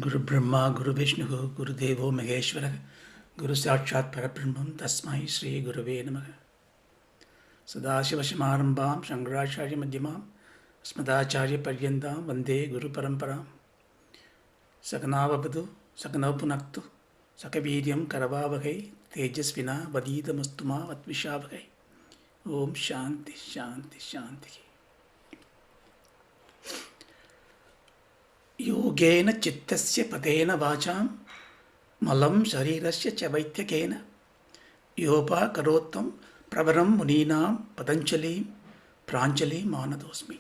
Guru Brahma, Guru Vishnu, Guru Devo Maheshwara, Guru Sakshat Parabrahmam, Tasmai Sri Gurave Namaha. Sadashiva Samarambam, Shankaracharya Madhyamam, Asmadacharya Paryandam, Vande Guru Paramparam. Sakanavavadu, Sakanapunaktu, Sakaviryam Karavavahai, Tejasvina, Vadidamastuma, Vatvishavahai. Om Shanti, Shanti, Shanti. Yogena Chittasya Padena Vacham, Malam Sharirasya Chavaithakena, Yopa Karotam, Pravaram Muninam, Patanjali, Pranjali Manadosmi.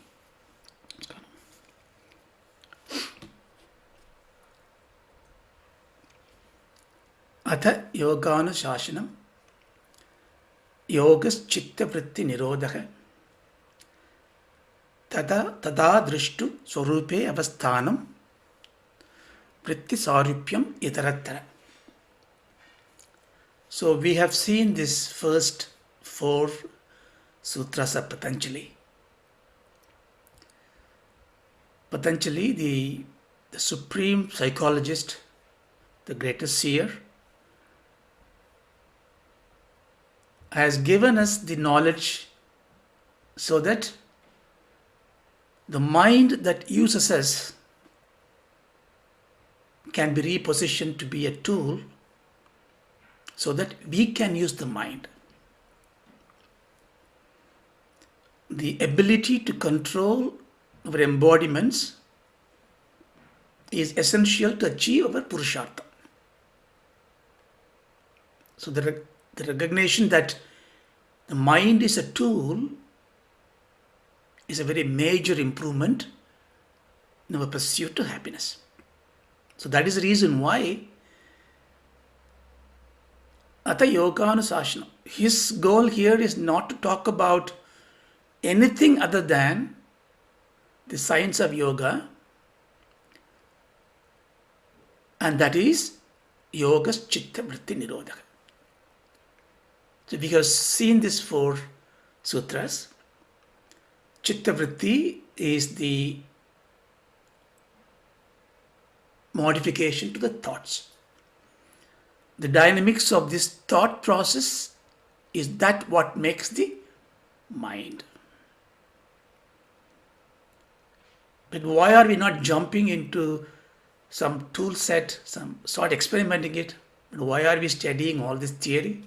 Atha Yogana Shashanam, Yogas Chitta Vritti Nirodha, Tada Drishtu Swarupe Avasthanam, Vritti Sarupyam Itarattara. So we have seen this first 4 sutras of Patanjali. Patanjali, the supreme psychologist, the greatest seer, has given us the knowledge so that the mind that uses us can be repositioned to be a tool so that we can use the mind. The ability to control our embodiments is essential to achieve our Purushartha. So the recognition that the mind is a tool is a very major improvement in our pursuit to happiness. So that is the reason why Atha Yoganusashana, his goal here is not to talk about anything other than the science of yoga, and that is Yogas Chitta Vritti Nirodha. So we have seen these 4 sutras. Chitta Vritti is the modification to the thoughts. The dynamics of this thought process is that what makes the mind. But why are we not jumping into some tool set, start experimenting it? Why are we studying all this theory?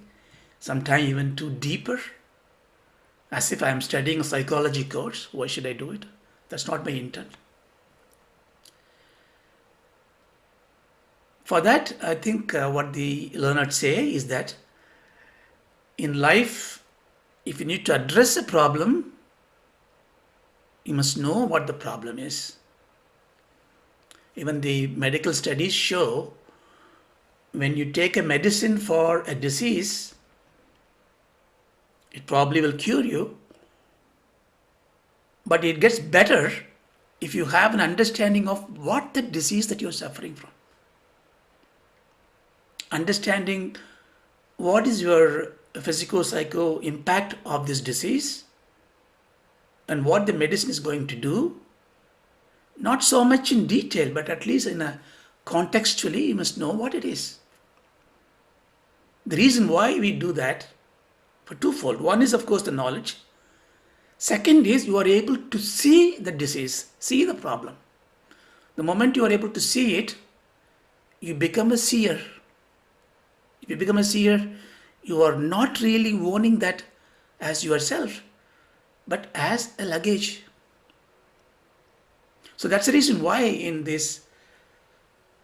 Sometimes even too deeper? As if I am studying a psychology course. Why should I do it? That's not my intent. For that, I think what the learned say is that in life, if you need to address a problem, you must know what the problem is. Even the medical studies show when you take a medicine for a disease, it probably will cure you, but it gets better if you have an understanding of what the disease that you're suffering from. Understanding what is your physico-psycho impact of this disease and what the medicine is going to do, not so much in detail, but at least in a contextually, you must know what it is. The reason why we do that for twofold. One is, of course, the knowledge. Second is you are able to see the disease, see the problem. The moment you are able to see it, you become a seer. If you become a seer, you are not really owning that as yourself, but as a luggage. So that's the reason why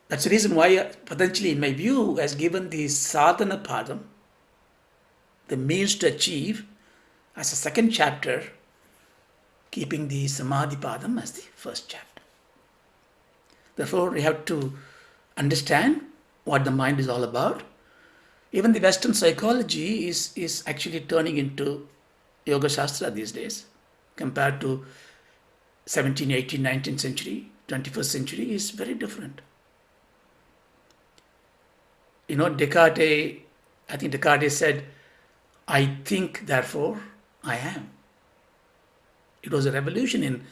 Patanjali, in my view, has given the sadhana padam, the means to achieve, as a second chapter, keeping the samadhi padam as the first chapter. Therefore, we have to understand what the mind is all about. Even the Western psychology is actually turning into Yoga Shastra these days, compared to 17th, 18th, 19th century, 21st century is very different. Descartes, I think Descartes said, I think, therefore I am. It was a revolution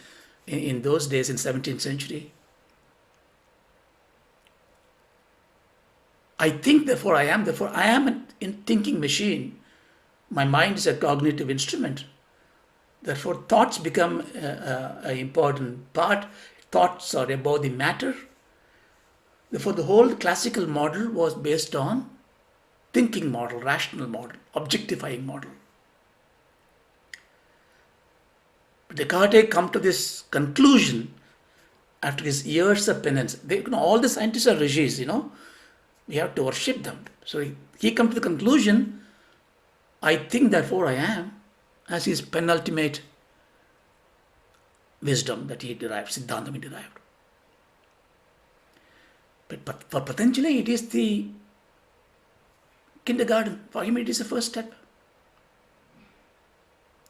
in those days in 17th century. I think, therefore I am. Therefore I am a thinking machine. My mind is a cognitive instrument. Therefore thoughts become an important part. Thoughts are about the matter. Therefore the whole classical model was based on thinking model, rational model, objectifying model. But Descartes come to this conclusion after his years of penance. All the scientists are rishis, we have to worship them. So he come to the conclusion, I think, therefore I am, as his penultimate wisdom that he derived, Siddhantam he derived. But for Patanjali, it is the kindergarten. For him, it is the first step.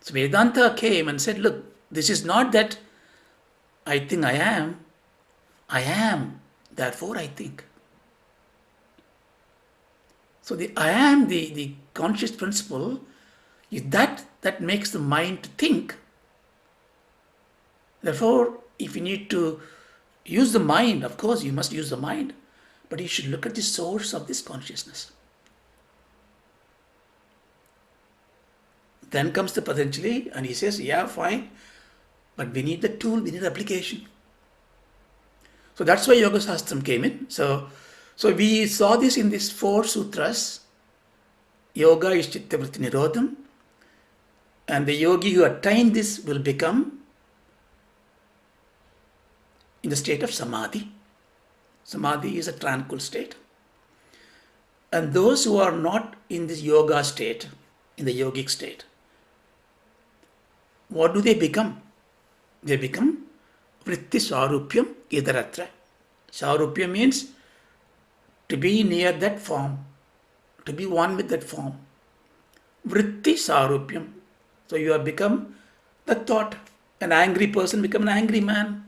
So Vedanta came and said, look, this is not that I think I am, therefore I think. So the I am, the conscious principle, is that makes the mind to think. Therefore, if you need to use the mind, of course you must use the mind, but you should look at the source of this consciousness. Then comes the Patanjali and he says, yeah, fine, but we need the tool, we need the application. So that's why Yoga Shastram came in. So we saw this in these 4 sutras. Yoga is Chitta Vritti Nirodham, and the yogi who attained this will become in the state of Samadhi. Samadhi is a tranquil state. And those who are not in this yoga state, in the yogic state, what do they become? They become Vritti Sarupyam Idaratra. Sarupyam means to be near that form, to be one with that form. Vritti Sarupyam. So you have become the thought. An angry person become an angry man.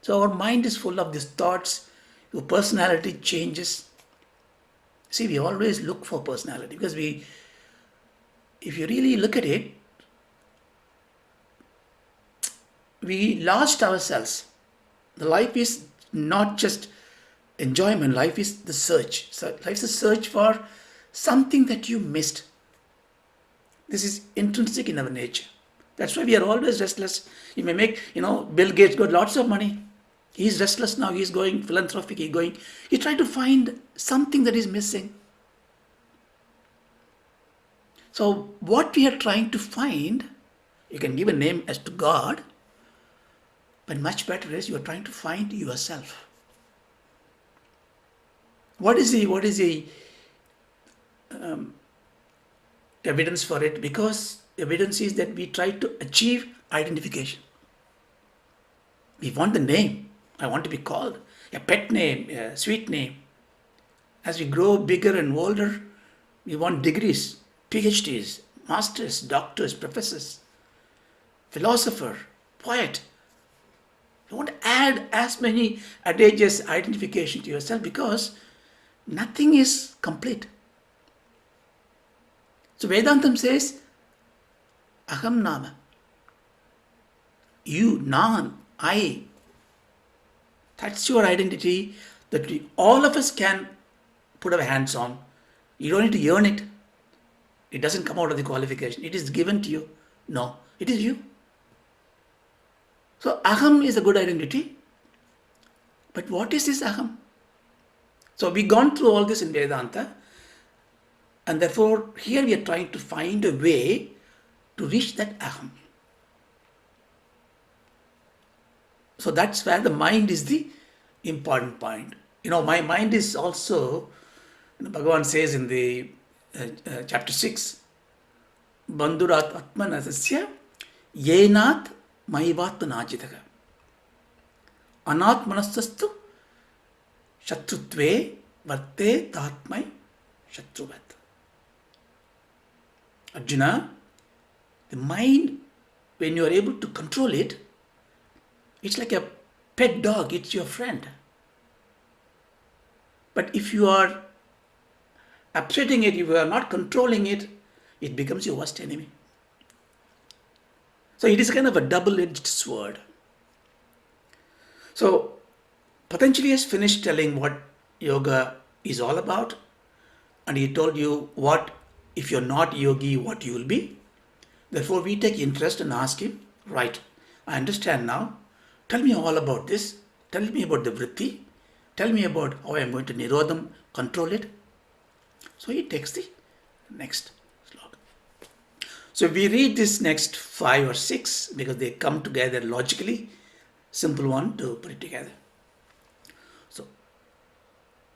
So our mind is full of these thoughts. Your personality changes. See, we always look for personality because if you really look at it, we lost ourselves. The life is not just enjoyment. Life is the search. So life is a search for something that you missed. This is intrinsic in our nature. That's why we are always restless. You may make, Bill Gates got lots of money. He's restless now. He's going philanthropic. He's trying to find something that is missing. So what we are trying to find, you can give a name as to God, but much better is you are trying to find yourself. What is the evidence for it? Because evidence is that we try to achieve identification. We want the name. I want to be called a pet name, a sweet name. As we grow bigger and older, we want degrees, PhDs, masters, doctors, professors, philosopher, poet. You want to add as many adages identification to yourself because nothing is complete. So Vedantam says, Aham Nama. You, Nan, I. That's your identity that all of us can put our hands on. You don't need to earn it. It doesn't come out of the qualification. It is given to you. No, it is you. So Aham is a good identity. But what is this Aham? So we've gone through all this in Vedanta. And therefore, here we are trying to find a way to reach that Aham. So that's where the mind is the important point. My mind is also, Bhagavan says in the chapter 6, Bandhurat Atmanasasya Yenat Maivat Najitaka Anatmanasastu Shatrutve Varte Tatmai Shatruvat. Arjuna, the mind, when you are able to control it, it's like a pet dog, it's your friend. But if you are upsetting it, if you are not controlling it, it becomes your worst enemy. So it is kind of a double-edged sword. So Patanjali has finished telling what yoga is all about. And he told you what, if you're not yogi, what you will be. Therefore, we take interest and ask him, right, I understand now. Tell me all about this. Tell me about the vritti. Tell me about how I am going to nirodham, control it. So he takes the next sloka. So we read this next 5 or 6 because they come together logically. Simple one to put it together. So,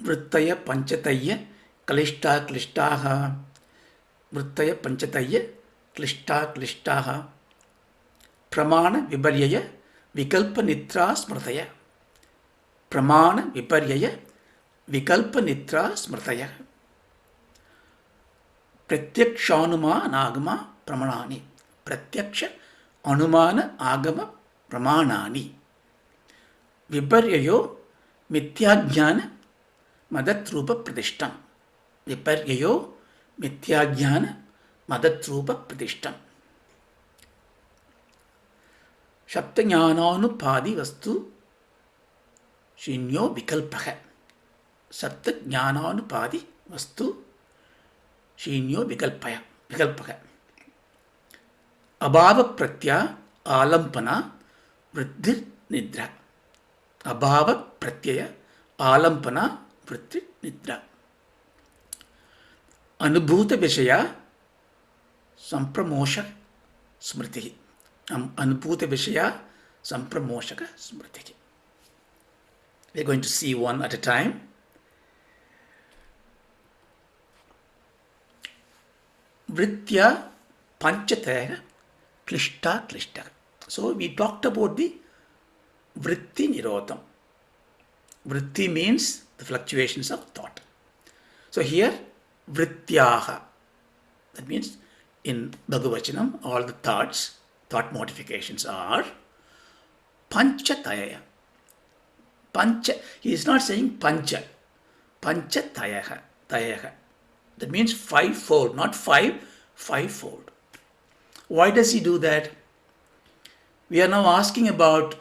vrittaya panchataya klishta klishtaha. Vrittaya panchataya klishta klishtaha. Pramana viparyaya vikalpa nitra smrtaya. Pramana viparyaya vikalpa nitra smrtaya. Pratyaksha anumana agama pramanani. Pratyaksha anumana agama pramanani. Viparyayo mityajnana madatrupa pradishtam. Viparyayo mityajnana madatrupa pradishtam. Saptajnananupadi vastu shinyo vikalpaha. Saptajnananupadi vastu shinyo vikalpaha. Abhava pratya alampana vriddhir nidra. Abhava pratyaya alampana vriddhir nidra. Anubhuta vishaya sampramosha smriti. Anubhuta vishaya sampramoshaka smriti. We are going to see one at a time. Vritya panchataya klishta klishta. So we talked about the vritti nirodham. Vritti means the fluctuations of thought. So here vrityaha. That means in Bhagavachanam all the thought modifications are panchataya. Pancha, he is not saying pancha. Panchataya. Tayaha. That means fivefold, not fivefold. Why does he do that? We are now asking about,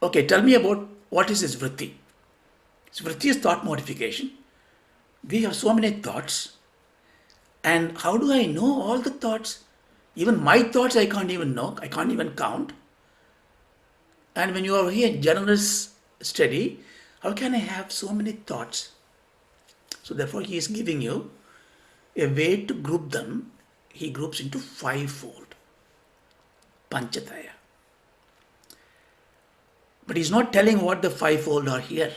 okay, tell me about what is this vritti. So vritti is thought modification. We have so many thoughts. And how do I know all the thoughts? Even my thoughts I can't even know. I can't even count. And when you are here generous study, how can I have so many thoughts? So therefore he is giving you a way to group them. He groups into fivefold. Panchataya. But he's not telling what the fivefold are here.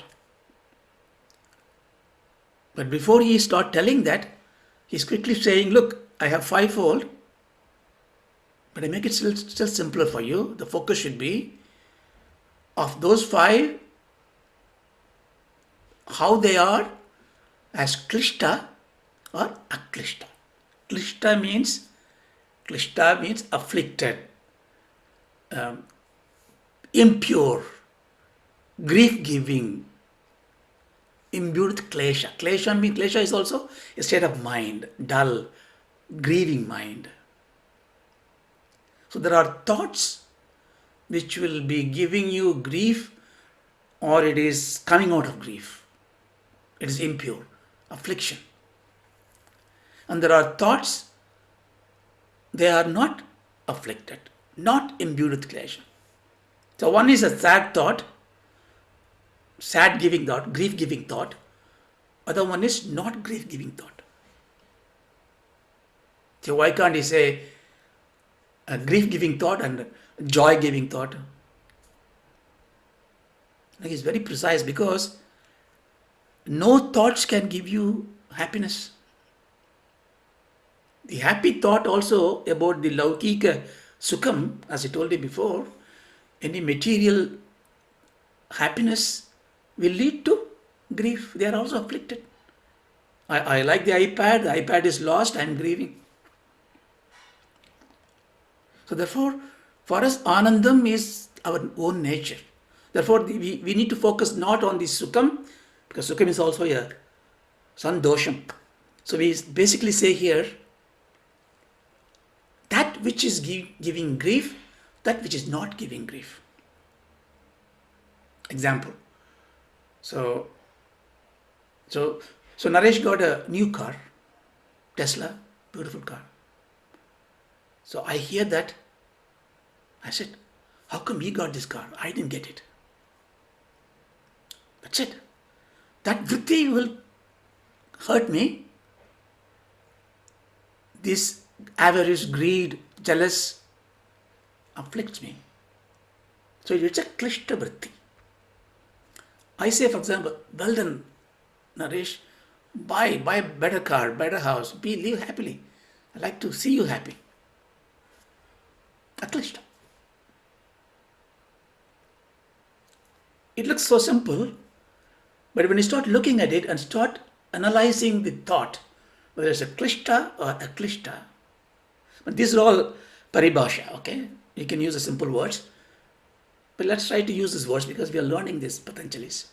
But before he start telling that, he's quickly saying, look, I have fivefold, but I make it still simpler for you. The focus should be of those 5, how they are as klishta or aklishta. Klishta means afflicted, impure, grief-giving, imbued with klesha. Klesha is also a state of mind, dull, grieving mind. So there are thoughts which will be giving you grief, or it is coming out of grief. It is impure, affliction. And there are thoughts, they are not afflicted, not imbued with klesha. So one is a sad thought, sad-giving thought, grief-giving thought. Other one is not grief-giving thought. So why can't he say a grief-giving thought and joy-giving thought? He is very precise because no thoughts can give you happiness. The happy thought also about the laukika sukham, as I told you before, any material happiness will lead to grief. They are also afflicted. I like the iPad is lost, I am grieving. So therefore, for us, Anandam is our own nature. Therefore, we need to focus not on the Sukham, because Sukham is also a Sandosham. So we basically say here, that which is giving grief, that which is not giving grief. Example. So So Naresh got a new car, Tesla, beautiful car. So I hear that. I said, how come he got this car? I didn't get it. That's it. That vritti will hurt me. This avarice, greed, jealous afflicts me. So it's a klishta vritti. I say, for example, well done, Naresh, buy better car, better house, live happily. I like to see you happy. Aklishta. It looks so simple, but when you start looking at it and start analyzing the thought, whether it's a klishta or aklishta, but these are all paribhasha, okay? You can use the simple words, but let's try to use these words because we are learning this Patanjalis.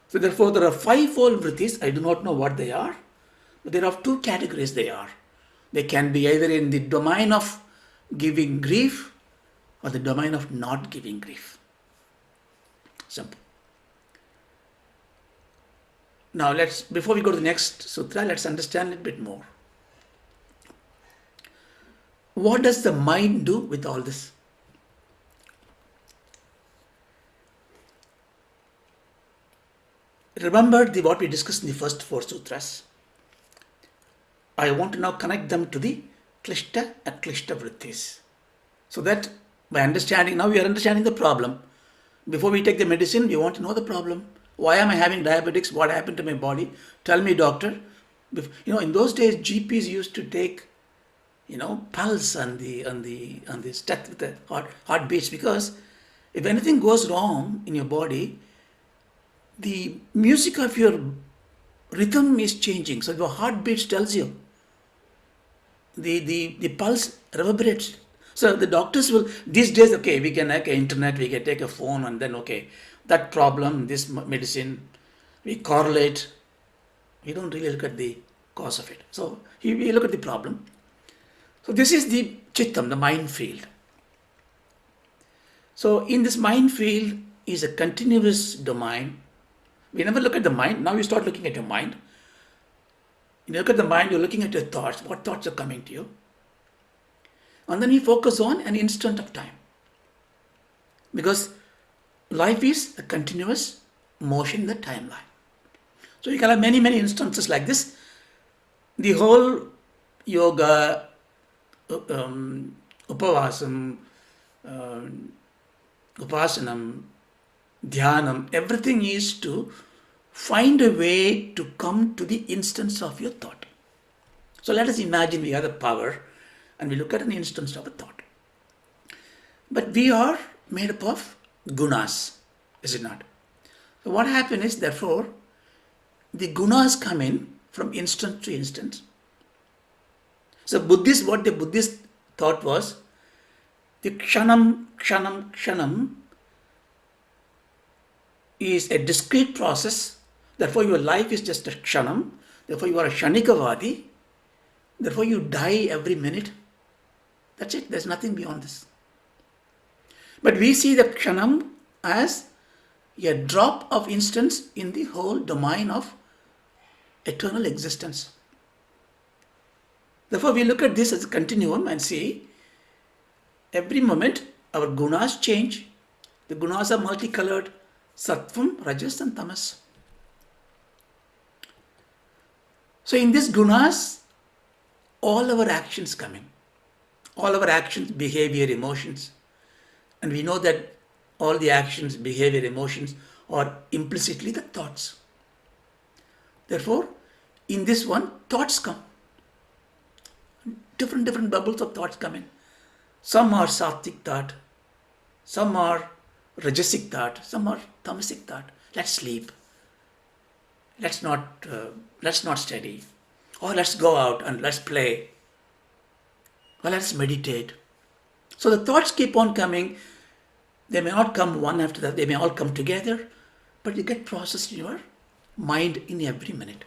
So therefore, there are fivefold vrittis. I do not know what they are, but there are two categories they are. They can be either in the domain of giving grief or the domain of not giving grief. Simple. Now before we go to the next sutra, let's understand it a bit more. What does the mind do with all this? Remember what we discussed in the first four sutras. I want to now connect them to the klishta and klishta vrittis. So that by understanding, now we are understanding the problem. Before we take the medicine, we want to know the problem. Why am I having diabetics? What happened to my body? Tell me, doctor. In those days, GPs used to take, pulse on the step with the heartbeats, because if anything goes wrong in your body, the music of your rhythm is changing. So your heartbeat tells you. The pulse reverberates. So the doctors will, these days, okay, we can take internet, we can take a phone, and then, okay, that problem, this medicine, we correlate. We don't really look at the cause of it. So we look at the problem. So this is the chittam, the mind field. So in this mind field is a continuous domain. We never look at the mind. Now you start looking at your mind. You look at the mind, you're looking at your thoughts. What thoughts are coming to you? And then you focus on an instant of time. Because life is a continuous motion in the timeline. So you can have many, many instances like this. The whole yoga, upavasam, upasanam, dhyanam, everything is to find a way to come to the instance of your thought. So let us imagine we have the power and we look at an instance of a thought. But we are made up of gunas, is it not? So what happens is, therefore, the gunas come in from instant to instant. So what the Buddhist thought was, the kshanam, kshanam, kshanam is a discrete process. Therefore, your life is just a kshanam. Therefore, you are a kshanikavadi. Therefore, you die every minute. That's it. There's nothing beyond this. But we see the kshanam as a drop of instance in the whole domain of eternal existence. Therefore, we look at this as a continuum and see every moment our gunas change. The gunas are multicolored: sattvam, rajas and tamas. So in this gunas, all our actions come in. All our actions, behavior, emotions. And we know that all the actions, behavior, emotions are implicitly the thoughts. Therefore, in this one, thoughts come. Different bubbles of thoughts come in. Some are sattvic thought, some are rajasic thought, some are tamasic thought. Let's sleep. Let's not study. Or let's go out and let's play. Or let's meditate. So the thoughts keep on coming. They may not come one after the other. They may all come together. But you get processed in your mind in every minute.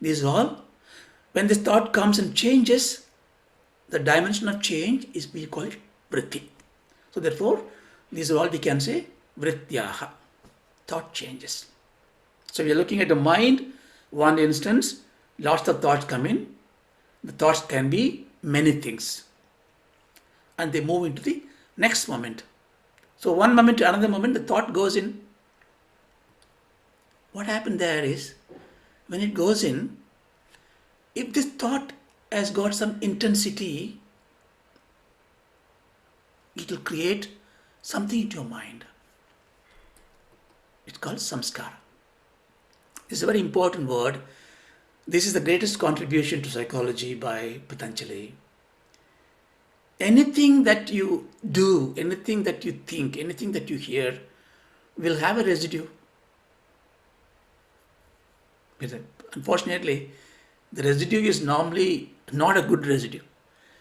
These are all. When this thought comes and changes, the dimension of change is we call it vritti. So therefore, these are all we can say vrityaha. Thought changes. So we are looking at the mind, one instance, lots of thoughts come in. The thoughts can be many things. And they move into the next moment. So one moment to another moment, the thought goes in. What happened there is, when it goes in, if this thought has got some intensity, it will create something into your mind. It's called samskara. This is a very important word. This is the greatest contribution to psychology by Patanjali. Anything that you do, anything that you think, anything that you hear will have a residue. Unfortunately, the residue is normally not a good residue.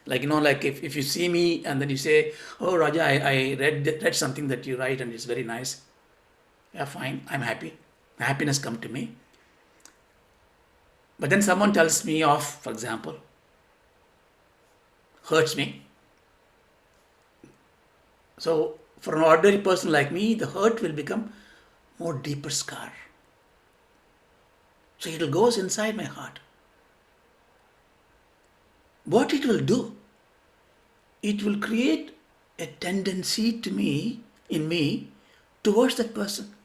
Like, like if you see me and then you say, oh Raja, I read something that you write and it's very nice. Yeah, fine, I'm happy. Happiness come to me. But then someone tells me off, for example, hurts me. So for an ordinary person like me, the hurt will become more deeper scar. So it will go inside my heart. What it will do, it will create a tendency in me, towards that person.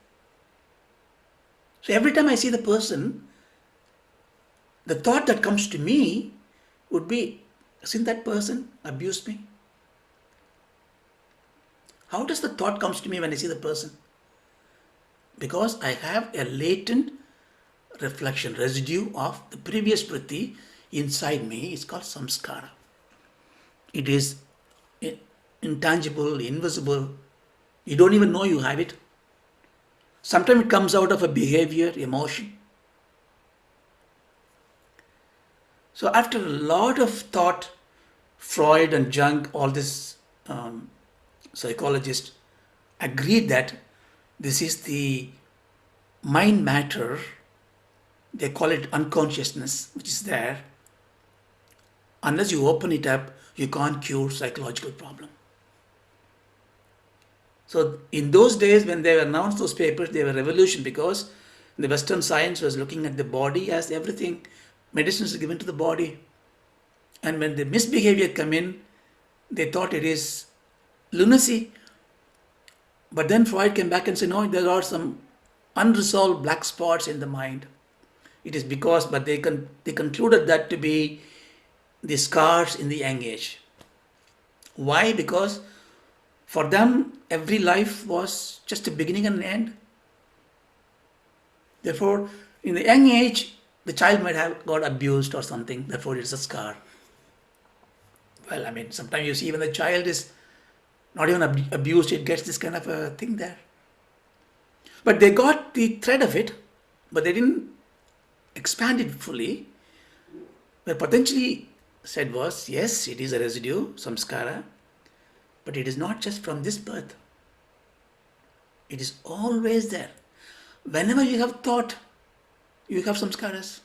So every time I see the person, the thought that comes to me would be, since that person abused me. How does the thought comes to me when I see the person? Because I have a latent reflection, residue of the previous vritti inside me. It's called samskara. It is intangible, invisible. You don't even know you have it. Sometimes it comes out of a behavior, emotion. So after a lot of thought, Freud and Jung, all these psychologists agreed that this is the mind matter. They call it unconsciousness, which is there. Unless you open it up, you can't cure psychological problem. So in those days when they announced those papers, they were a revolution, because the Western science was looking at the body as everything. Medicine is given to the body. And when the misbehavior come in, they thought it is lunacy. But then Freud came back and said, no, there are some unresolved black spots in the mind. It is because, but they concluded that to be the scars in the young age. Why? Because for them, every life was just a beginning and an end. Therefore, in the young age, the child might have got abused or something, therefore it's a scar. Well, sometimes you see when the child is not even abused, it gets this kind of a thing there. But they got the thread of it, but they didn't expand it fully. What Patanjali said was, yes, it is a residue, samskara, but it is not just from this birth. It is always there. Whenever you have thought, you have samskaras.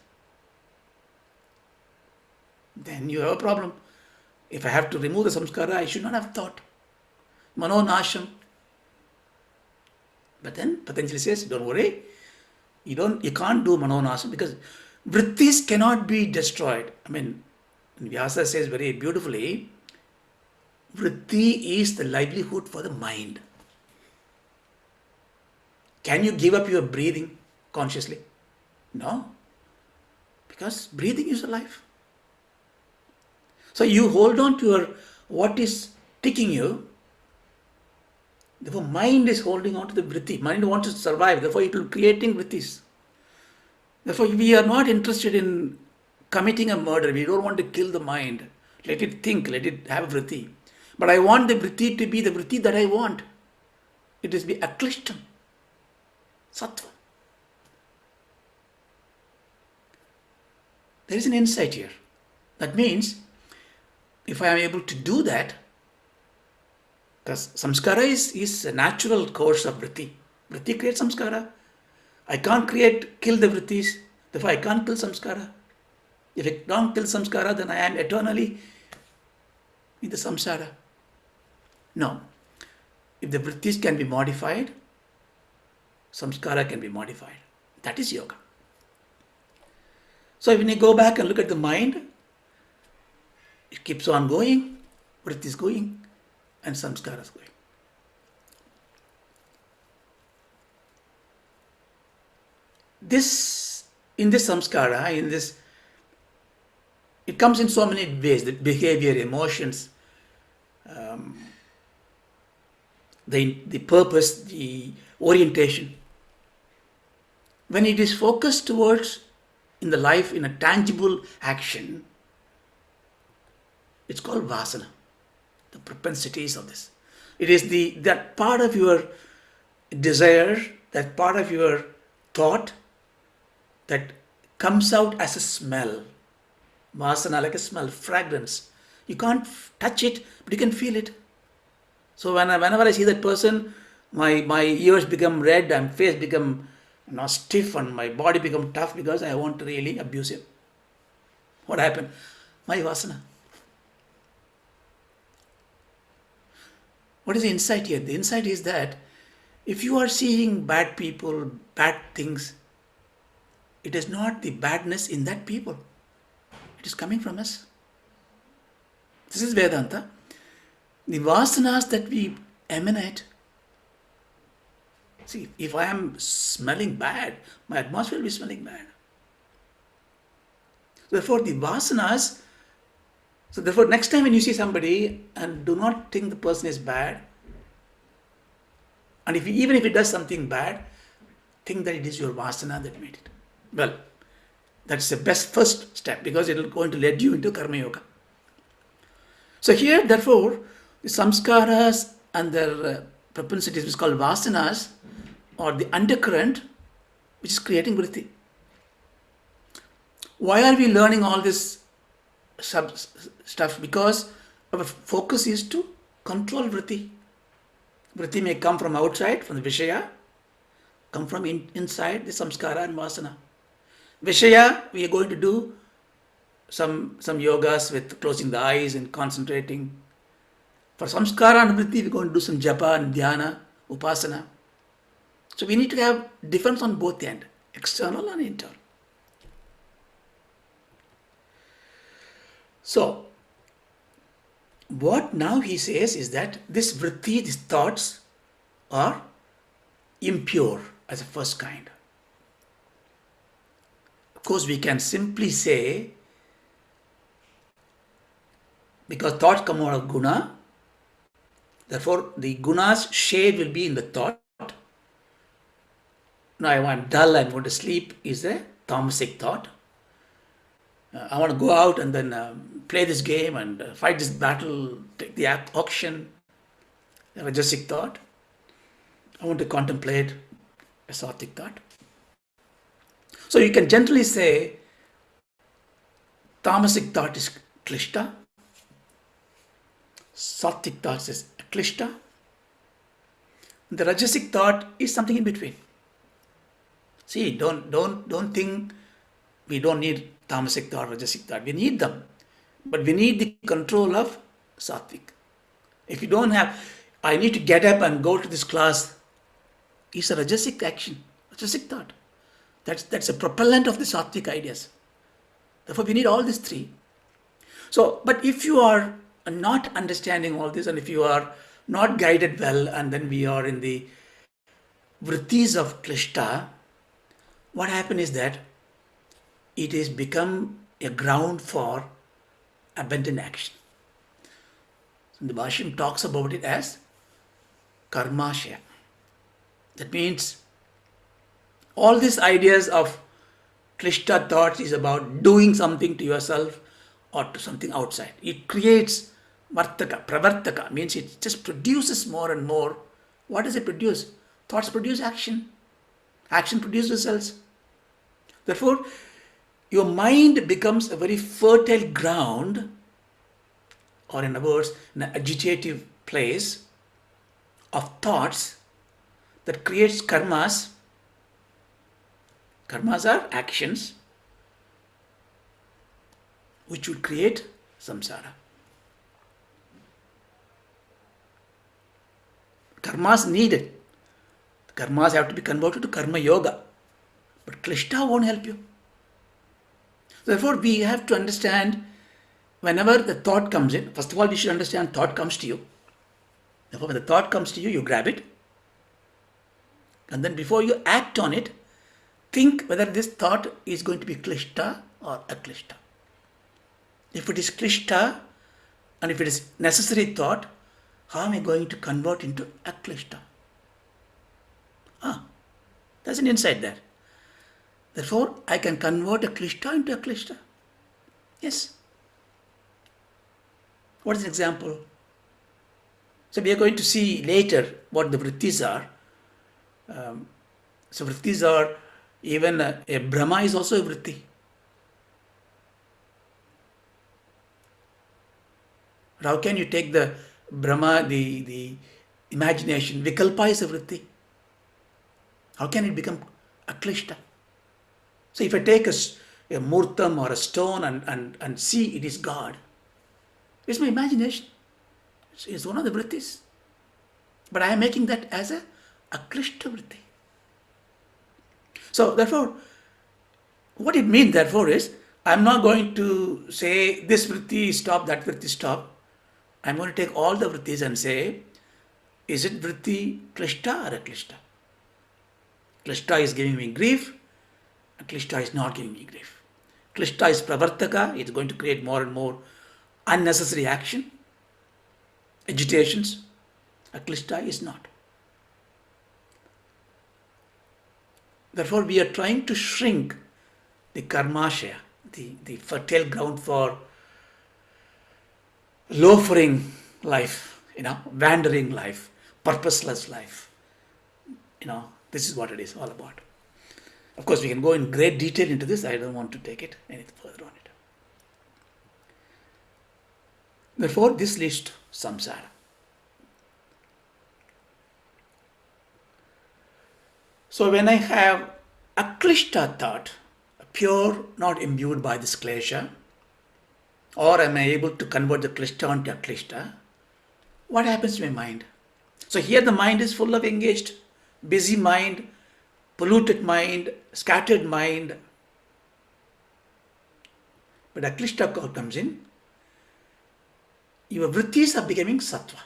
Then you have a problem. If I have to remove the samskara, I should not have thought. Mano nasham. But then Patanjali says, don't worry. You can't do mano nasham, because vrittis cannot be destroyed. Vyasa says very beautifully, vritti is the livelihood for the mind. Can you give up your breathing consciously? No. Because breathing is a life. So you hold on to what is ticking you. Therefore, mind is holding on to the vritti. Mind wants to survive. Therefore, it will creating vrittis. Therefore, we are not interested in committing a murder. We don't want to kill the mind. Let it think. Let it have a vritti. But I want the vritti to be the vritti that I want. It is be aklishtam, sattva. There is an insight here. That means, if I am able to do that, because samskara is a natural course of vritti. Vritti creates samskara. I can't kill the vrittis. Therefore, I can't kill samskara. If I don't kill samskara, then I am eternally in the samsara. No. If the vrittis can be modified, samskara can be modified. That is yoga. So when you go back and look at the mind, it keeps on going, breath is going, and samskara is going. This, in this samskara, in this, it comes in so many ways: the behavior, emotions, the purpose, the orientation. When it is focused towards in the life in a tangible action, it's called vasana, the propensities of this. It is that part of your desire, that part of your thought that comes out as a smell. Vasana, like a smell, fragrance. You can't touch it, but you can feel it. So whenever I see that person, my ears become red and face become stiff and my body become tough because I want to really abuse him. What happened? My vasana. What is the insight here? The insight is that if you are seeing bad people, bad things, it is not the badness in that people. It is coming from us. This is Vedanta. The vasanas that we emanate. See, if I am smelling bad, my atmosphere will be smelling bad. Therefore, the vasanas. So therefore, next time when you see somebody and do not think the person is bad, and even if it does something bad, think that it is your vasana that made it. Well, that's the best first step because it will going to lead you into karma yoga. So here, therefore, the samskaras and their propensities, which is called vasanas, or the undercurrent, which is creating vritti. Why are we learning all this stuff? Because our focus is to control vritti. Vritti may come from outside, from the Vishaya, come from inside the samskara and vasana. Vishaya, we are going to do some yogas with closing the eyes and concentrating. For samskara and vritti, we're going to do some japa and dhyana, upasana. So we need to have difference on both end, external and internal. So, what now he says is that this vritti, these thoughts, are impure as a first kind. Of course, we can simply say, because thoughts come out of guna, therefore the guna's shade will be in the thought. Now I want dull, I'm going to sleep is a tamasic thought. I want to go out and then play this game and fight this battle, take the auction, a rajasic thought. I want to contemplate, a sattvic thought. So you can gently say, tamasic thought is klishta, sattvic thought is klishta, the rajasic thought is something in between. See, don't think we don't need tamasic thought, rajasic thought. We need them, but we need the control of sattvic. If you don't have, I need to get up and go to this class, it's a rajasic action, rajasic thought. That's a propellant of the sattvic ideas. Therefore, we need all these three. So, but if you are not understanding all this, and if you are not guided well, and then we are in the vrittis of klishta, what happens is that it has become a ground for abundant action. So the Bhasham talks about it as karmashaya. That means all these ideas of klishta thoughts is about doing something to yourself or to something outside. It creates vartaka, pravartaka, means it just produces more and more. What does it produce? Thoughts produce action. Action produces results. Therefore, your mind becomes a very fertile ground, or in other words, an agitative place of thoughts that creates karmas. Karmas are actions which would create samsara. Karmas needed. Karmas have to be converted to karma yoga. But klishta won't help you. Therefore, we have to understand whenever the thought comes in, first of all, we should understand thought comes to you. Therefore, when the thought comes to you, you grab it. And then before you act on it, think whether this thought is going to be klishta or aklishta. If it is klishta and if it is necessary thought, how am I going to convert into aklishta? There's an insight there. Therefore, I can convert a klishta into aklishta. Yes. What is an example? So we are going to see later what the vrittis are. So vrittis are, even a Brahma is also a vritti. How can you take the Brahma, the imagination, Vikalpa is a vritti. How can it become aklishta? So if I take a murtam or a stone and see it is God, it's my imagination. It's one of the vrittis. But I am making that as a aklishta vritti. So therefore, what it means therefore is, I'm not going to say this vritti stop, that vritti stop. I'm going to take all the vrittis and say, is it vritti klishta or aklishta? Klishta is giving me grief, aklishta is not giving me grief. Klishta is pravartaka, it's going to create more and more unnecessary action, agitations. Aklishta is not. Therefore, we are trying to shrink the karmashaya, the fertile ground for loafering life, wandering life, purposeless life. This is what it is all about. Of course, we can go in great detail into this. I don't want to take it any further on it. Therefore, this leads to samsara. So when I have aklishta thought, pure, not imbued by this klesha, or am I able to convert the klishta into aklishta, what happens to my mind? So here the mind is full of engaged, busy mind, polluted mind, scattered mind. But aklishta comes in, your vrittis are becoming sattva,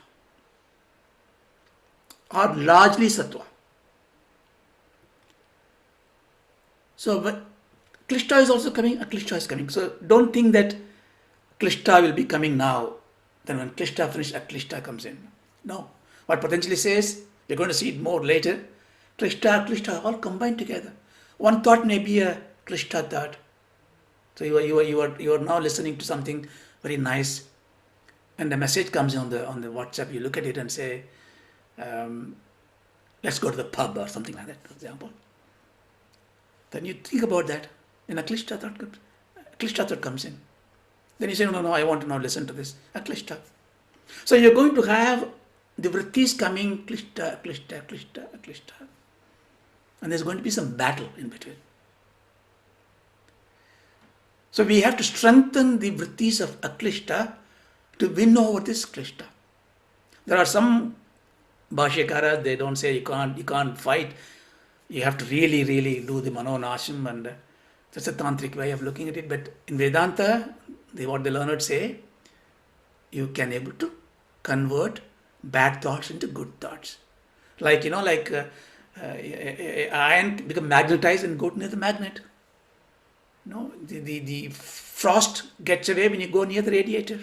or largely sattva. So klishta is also coming, aklishta is coming. So don't think that klishta will be coming now. Then when klishta finishes, aklishta comes in. No. What Patanjali says, we're going to see it more later. Klishta, aklishta all combined together. One thought may be a klishta thought. So you are now listening to something very nice, and a message comes on the WhatsApp. You look at it and say, let's go to the pub or something like that, for example. Then you think about that, and a klishta thought comes in. Then you say, no, I want to now listen to this. Aklishta. So you're going to have the vrittis coming, klishta. And there's going to be some battle in between. So we have to strengthen the vrittis of aklishta to win over this klishta. There are some bhashyakaras, they don't say you can't fight. You have to really, really do the manonasham, and that's a tantric way of looking at it. But in Vedanta, what the learned say, you can able to convert bad thoughts into good thoughts. Like iron become magnetized and go near the magnet. The frost gets away when you go near the radiator.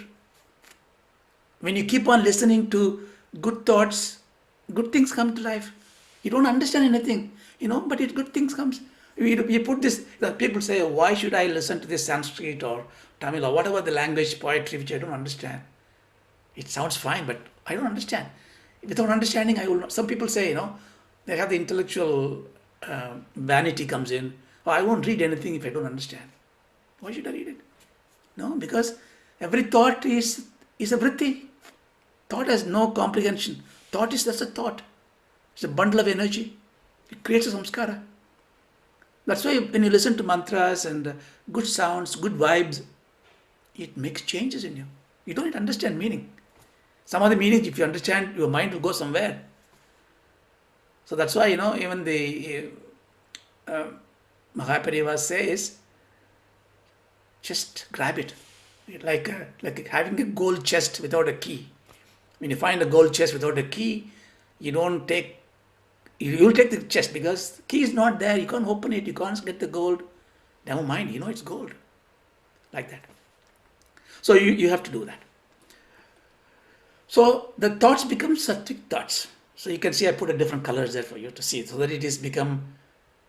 When you keep on listening to good thoughts, good things come to life. You don't understand anything, but good things comes. We put this, people say, why should I listen to this Sanskrit or Tamil or whatever the language, poetry, which I don't understand? It sounds fine, but I don't understand. Without understanding, I will not. Some people say, they have the intellectual vanity comes in. Oh, I won't read anything if I don't understand. Why should I read it? No, because every thought is a vritti. Thought has no comprehension. Thought is just a thought. It's a bundle of energy. It creates a samskara. That's why when you listen to mantras and good sounds, good vibes, it makes changes in you. You don't understand meaning. Some of the meanings, if you understand, your mind will go somewhere. So that's why, even Mahaparivas says, just grab it. Like having a gold chest without a key. When you find a gold chest without a key, you don't take, you'll take the chest because the key is not there. You can't open it. You can't get the gold. Never mind, you know it's gold. Like that. So you have to do that. So the thoughts become sattvic thoughts. So you can see I put a different colors there for you to see, so that it is become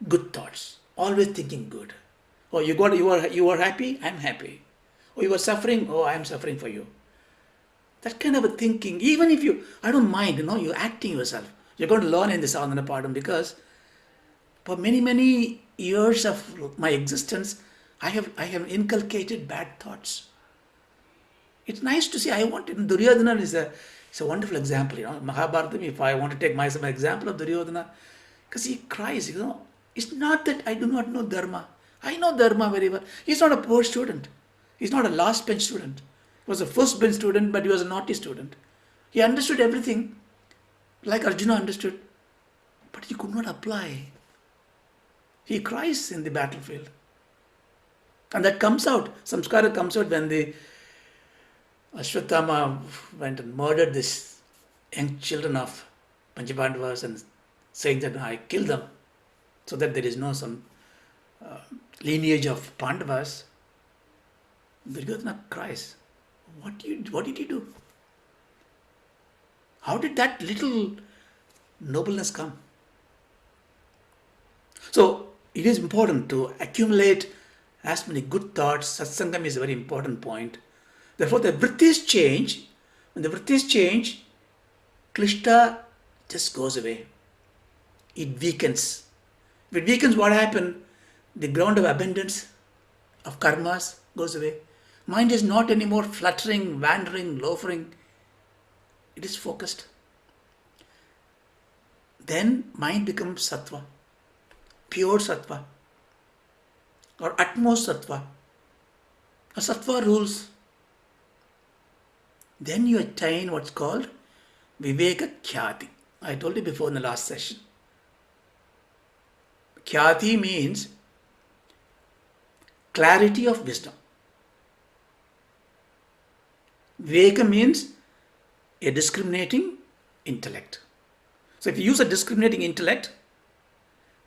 good thoughts. Always thinking good. Oh, you are happy, I'm happy. Oh, you are suffering, oh, I'm suffering for you. That kind of a thinking, even if you, I don't mind, you're acting yourself. You're going to learn in this Sadhana Padam because for many, many years of my existence, I have inculcated bad thoughts. It's nice to see. I want Duryodhana is a wonderful example. Mahabharata. If I want to take myself an example of Duryodhana, because he cries. It's not that I do not know Dharma. I know Dharma very well. He's not a poor student. He's not a last bench student. He was a first bench student, but he was a naughty student. He understood everything, like Arjuna understood, but he could not apply. He cries in the battlefield, and that comes out. Samskara comes out when the Ashwatthama went and murdered these young children of Panchapandavas and saying that I killed them so that there is no some lineage of Pandavas. Duryodhana cries, what did you do? How did that little nobleness come? So it is important to accumulate as many good thoughts. Satsangam is a very important point. Therefore, the vrittis change. When the vrittis change, klishta just goes away. It weakens. If it weakens, what happens? The ground of abundance, of karmas goes away. Mind is not anymore fluttering, wandering, loafering. It is focused. Then mind becomes sattva, pure sattva, or utmost sattva. A sattva rules. Then you attain what's called viveka khyati. I told you before in the last session. Khyati means clarity of wisdom. Viveka means a discriminating intellect. So if you use a discriminating intellect,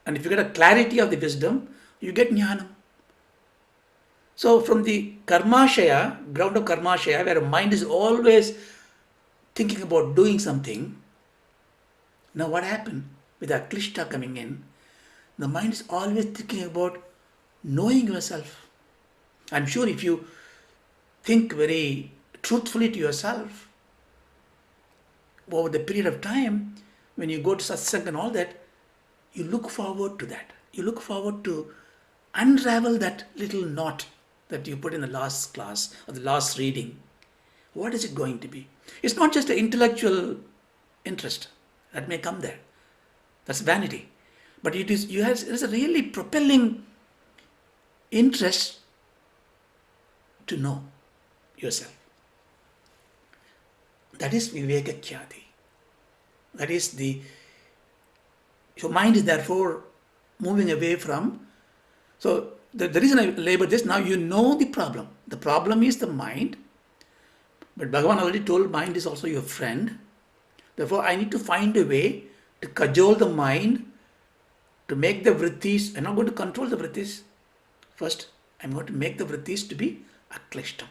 and if you get a clarity of the wisdom, you get jnanam. So from the karmashaya, ground of karmashaya, where mind is always thinking about doing something, now what happened with that klishta coming in? The mind is always thinking about knowing yourself. I'm sure if you think very truthfully to yourself, over the period of time, when you go to satsang and all that, you look forward to that. You look forward to unravel that little knot that you put in the last class or the last reading. What is it going to be? It's not just an intellectual interest that may come there. That's vanity. But it is a really propelling interest to know yourself. That is viveka khyati. That is your mind is therefore moving away from. So the reason I labor this, now you know the problem. The problem is the mind. But Bhagavan already told mind is also your friend. Therefore, I need to find a way to cajole the mind, to make the vrittis. I'm not going to control the vrittis. First, I'm going to make the vrittis to be aklishtam.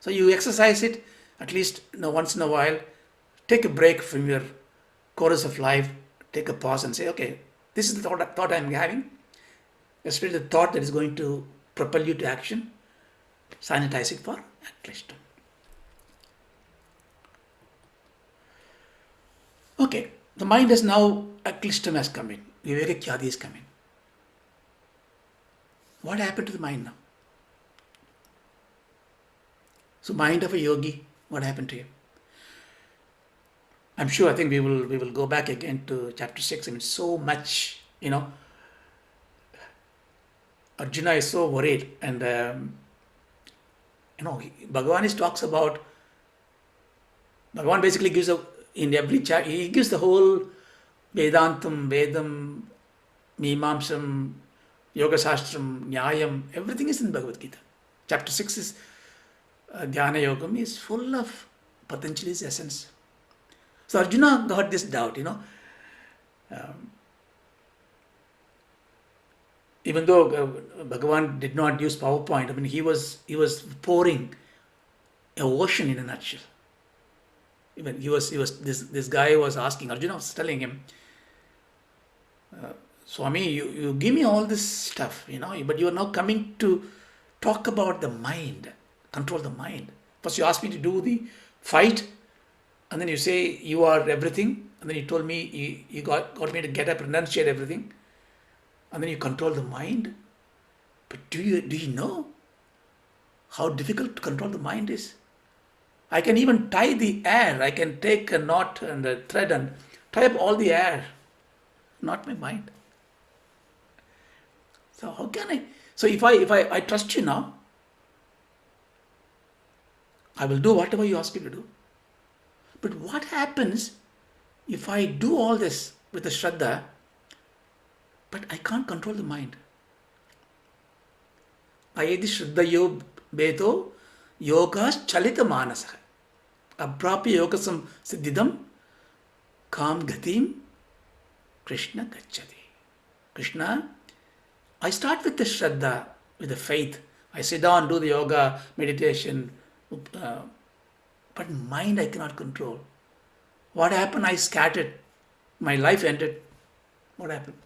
So you exercise it at least once in a while. Take a break from your chorus of life. Take a pause and say, okay, this is the thought I'm having. Especially the thought that is going to propel you to action. Sanitize it for aklishtam. Okay, the mind has now, aklishtam has come in. Viveka khyati is coming. What happened to the mind now? So mind of a yogi, what happened to him? I'm sure, I think we will go back again to chapter 6. I mean, so much, Arjuna is so worried, and Bhagavan talks about, Bhagavan basically gives in every chapter, he gives the whole Vedam, Mimamsam, Yoga Sastram, Nyayam, everything is in Bhagavad Gita. Chapter 6 is Dhyana Yogam is full of Patanjali's essence. So Arjuna got this doubt, even though Bhagavan did not use PowerPoint, I mean, he was pouring a ocean in a nutshell. Even this guy was asking, Arjuna was telling him, Swami, you give me all this stuff, but you are now coming to talk about the mind, control the mind. First you asked me to do the fight, and then you say you are everything, and then you told me you got me to get up and renunciate everything, and then you control the mind. But do you know how difficult to control the mind is? I can even tie the air. I can take a knot and a thread and tie up all the air, not my mind. So how can I? So if I trust you now, I will do whatever you ask me to do. But what happens if I do all this with a Shraddha, but I can't control the mind? Ayedi Shraddhayo Beto Yogas Chalita Manasa Aprapi Yogasam Siddhidam Kam Gatim Krishna Gachati. Krishna, I start with the Shraddha, with the faith. I sit down, do the yoga, meditation, but mind I cannot control. What happened? I scattered. My life ended. What happened?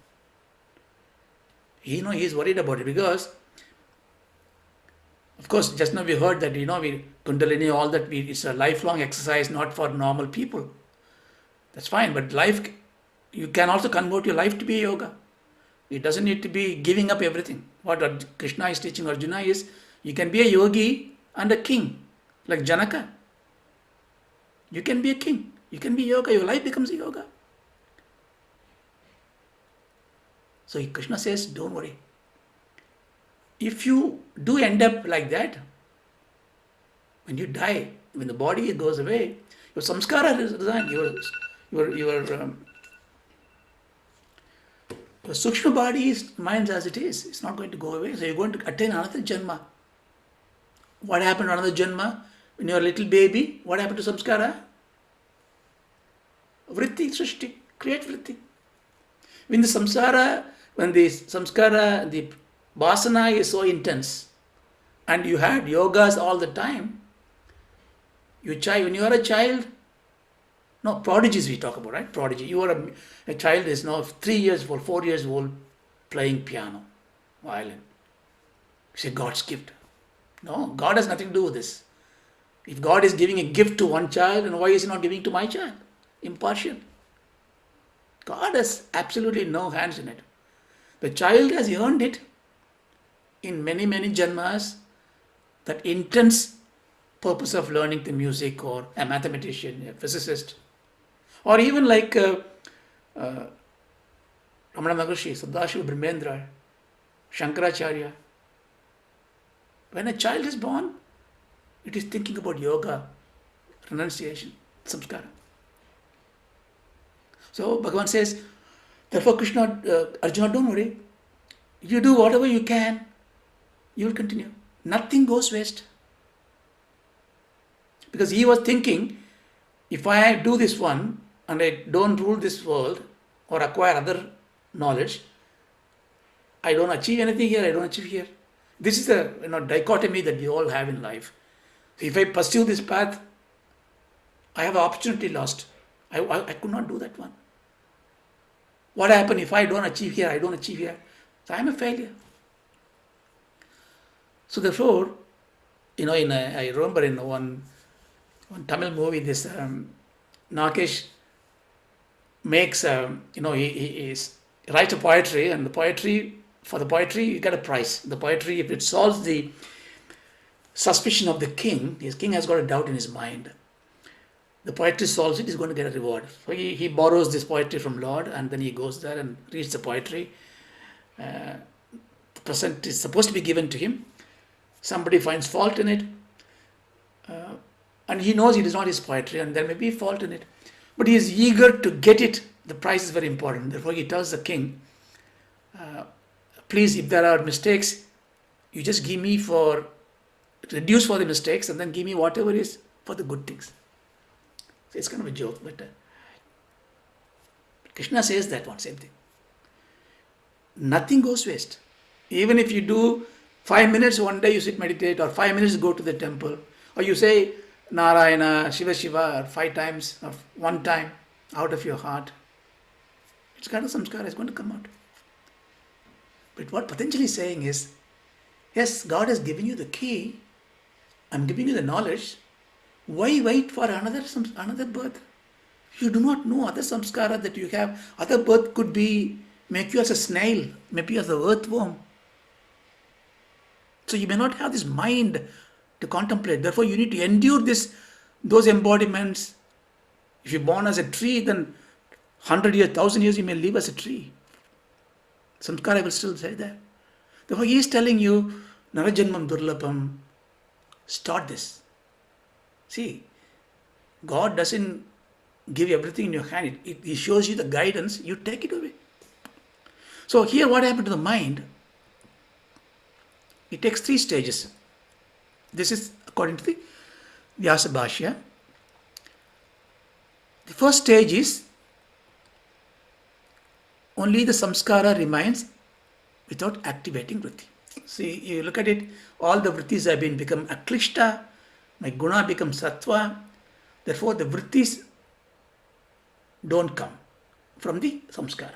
He's worried about it because, of course, just now we heard that, we Kundalini, all that, it's a lifelong exercise, not for normal people. That's fine, but life, you can also convert your life to be yoga. It doesn't need to be giving up everything. What Krishna is teaching Arjuna is, you can be a yogi and a king, like Janaka. You can be a king. You can be yoga. Your life becomes a yoga. So Krishna says, don't worry. If you do end up like that, when you die, when the body goes away, your samskara is resigned. Your Sukshma body is mind as it is. It's not going to go away. So you're going to attain another janma. What happened to another janma? When you're a little baby, what happened to samskara? Vritti, srishti, create vritti. When the samskara, the vasana is so intense, and you had yogas all the time, when you are a child, no, prodigies we talk about, right? Prodigy. You are a child is now 3 years old, 4 years old, playing piano, violin. You say God's gift. No, God has nothing to do with this. If God is giving a gift to one child, then why is He not giving to my child? Impartial. God has absolutely no hands in it. The child has earned it in many, many janmas, that intense purpose of learning the music, or a mathematician, a physicist, or even like Ramana Maharshi, Sadashiva Brahmendra, Shankaracharya. When a child is born, it is thinking about yoga, renunciation, samskara. So Bhagavan says, therefore Arjuna, don't worry. You do whatever you can, you will continue. Nothing goes waste. Because he was thinking, if I do this one and I don't rule this world or acquire other knowledge, I don't achieve anything here, I don't achieve here. This is the dichotomy that we all have in life. So if I pursue this path, I have an opportunity lost. I could not do that one. What happened if I don't achieve here, I don't achieve here? So I am a failure. So therefore, I remember in one Tamil movie, this Nagesh makes, he writes a poetry, and for the poetry, you get a prize. The poetry, if it solves the suspicion of the king, his king has got a doubt in his mind. The poetry solves it, he's going to get a reward. So he borrows this poetry from Lord, and then he goes there and reads the poetry. The present is supposed to be given to him. Somebody finds fault in it. And he knows it is not his poetry, and there may be fault in it. But he is eager to get it. The prize is very important. Therefore he tells the king, Please, if there are mistakes, you just give me for, reduce for the mistakes and then give me whatever is for the good things. So it's kind of a joke, but Krishna says that one, same thing. Nothing goes waste. Even if you do 5 minutes one day, you sit meditate, or 5 minutes go to the temple, or you say Narayana, Shiva Shiva 5 times or 1 time out of your heart, it's kind of samskara is going to come out. But what Patanjali is saying is, yes, God has given you the key, I'm giving you the knowledge. Why wait for another birth? You do not know other samskara that you have. Other birth could be make you as a snail, maybe as a earthworm. So you may not have this mind to contemplate. Therefore, you need to endure those embodiments. If you're born as a tree, then 100 years, 1,000 years, you may live as a tree. Samskara will still say that. Therefore, he is telling you, Narajanmam Durlabham, start this. See, God doesn't give everything in your hand. He shows you the guidance, you take it away. So here what happened to the mind? It takes 3 stages. This is according to the Vyasa Bhashya. The first stage is only the samskara remains without activating vritti. See, you look at it, all the vrittis have become aklishta, my guna becomes sattva, therefore the vrittis don't come from the samskara.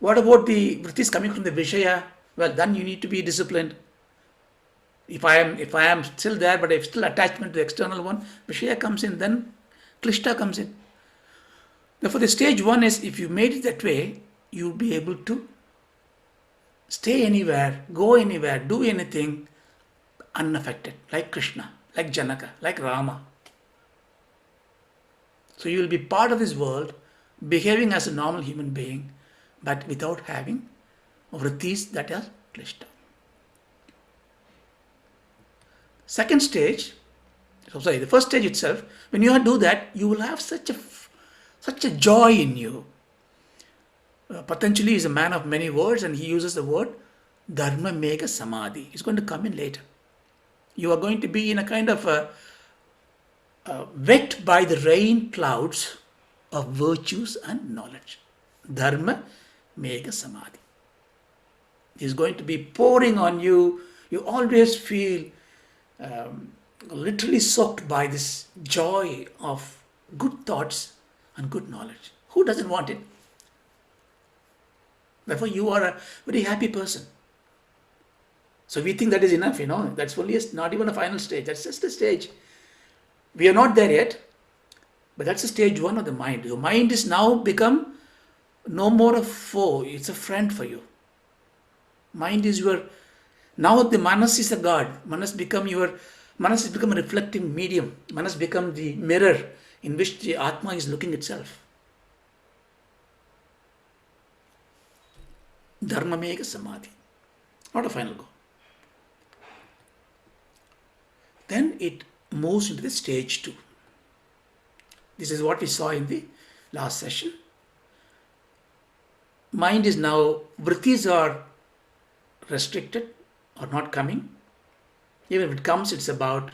What about the vrittis coming from the vishaya? Well, then you need to be disciplined. If I am still there, but I have still attachment to the external one, vishaya comes in, then klishta comes in. Therefore, the stage 1 is, if you made it that way, you'll be able to stay anywhere, go anywhere, do anything unaffected, like Krishna, like Janaka, like Rama. So you will be part of this world, behaving as a normal human being, but without having vrittis that are klishta. Second stage, the first stage itself, when you do that, you will have such a joy in you. Patanjali is a man of many words, and he uses the word dharma mega samadhi. It's going to come in later. You are going to be in a kind of wet by the rain clouds of virtues and knowledge. Dharma mega samadhi. It's going to be pouring on you. You always feel literally soaked by this joy of good thoughts and good knowledge. Who doesn't want it? Therefore, you are a very happy person. So we think that is enough, that's only not even a final stage. That's just a stage. We are not there yet, but that's the stage 1 of the mind. Your mind is now become no more a foe, it's a friend for you. Mind is now the manas is a god. Manas has become a reflective medium. Manas become the mirror in which the Atma is looking itself. Dharma mega samadhi, not a final goal. Then it moves into the stage 2. This is what we saw in the last session. Mind is now, vrittis are restricted or not coming. Even if it comes, it's about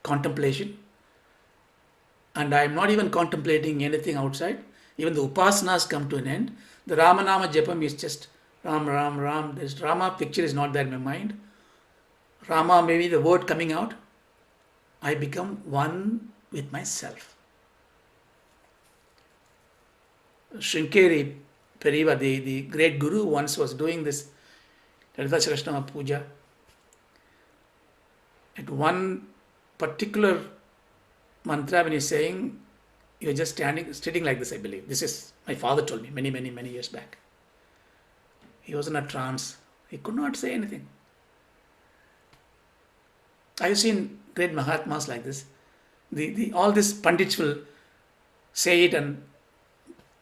contemplation. And I am not even contemplating anything outside. Even the upasanas come to an end. The Ramanama Japam is just Ram, Ram, Ram. This Rama picture is not there in my mind. Rama, maybe the word coming out. I become one with myself. Shrinkeri Periva, the great guru, once was doing this Lalita Sahasranama Puja. At one particular mantra, when he's saying, you're just sitting like this, I believe. This is, my father told me many, many, many years back. He was in a trance. He could not say anything. I've seen great Mahatmas like this. All these Pandits will say it, and